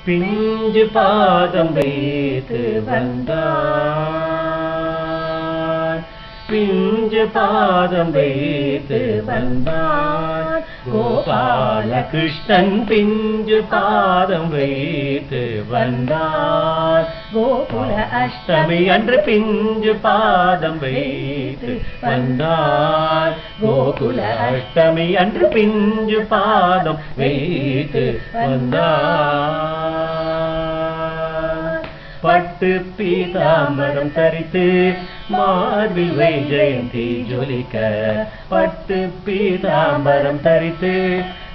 பிஞ்சு பாதம் வைத்து வந்தார், பிஞ்சு பாதம் வைத்து வந்தார். கோபால கிருஷ்ணன் பிஞ்சு பாதம் வைத்து வந்தார். கோகுல அஷ்டமி அன்று பிஞ்சு பாதம் வைத்து வந்தார். கோகுல அஷ்டமி அன்று பிஞ்சு பாதம் வைத்து வந்தார். பட்டு பீதாம்பரம் தரித்து மார்பில் வைஜெயந்தி ஜொலிக்க, பட்டு பீதாம்பரம் தரித்து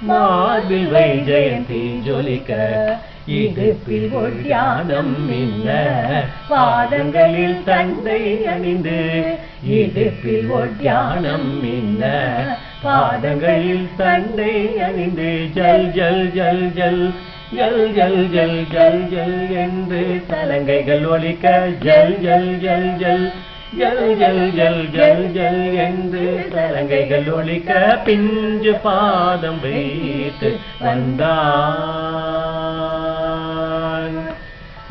மார்பில் வைஜெயந்தி ஜொலிக்க, இடுப்பில் ஒட்டியானம் மின்ன பாதங்களில் தண்டை அணிந்து, இடுப்பில் ஒட்டியானம் மின்ன பாதங்களில் தண்டை அணிந்து, ஜல் ஜல் ஜல் ஜல் ஜல் ஜல் ஜல் ஜல் ஜல் என்று சலங்கைகள் ஒலிக்க, ஜல் ஜல் ஜல் ஜல் ஜல் ஜல் ஜல் ஜல் ஜல் என்று சலங்கைகள் ஒலிக்க, பிஞ்சு பாதம் வைத்து வந்தான்.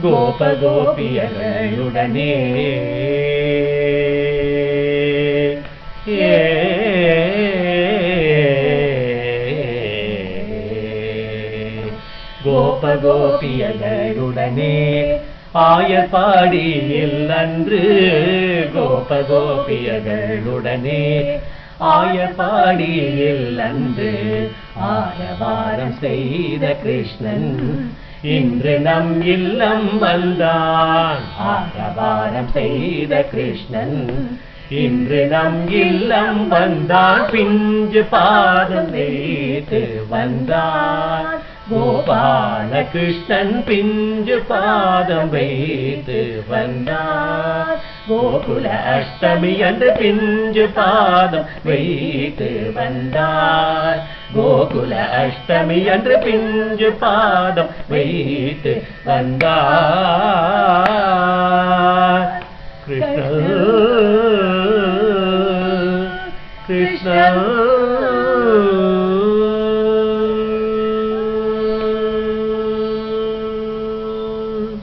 கோப கோபியர்களுடனே கோப கோபியர்களுடனே ஆயர்பாடியில் அன்று, கோப கோபியர்களுடனே ஆயர்பாடியில் அன்று ஆரவாரம் செய்த கிருஷ்ணன் இன்று நம் இல்லம் வந்தான். ஆரவாரம் செய்த கிருஷ்ணன் இன்று நம் இல்லம் வந்தான். பிஞ்சு பாதம் வைத்து வந்தான். கோபால கிருஷ்ணன் பிஞ்சு பாதம் வைத்து வந்தார். கோகுல அஷ்டமி அன்று பிஞ்சு பாதம் வைத்து வந்தார். கோகுல அஷ்டமி அன்று பிஞ்சு பாதம் வைத்து வந்தார். கிருஷ்ண கிருஷ்ண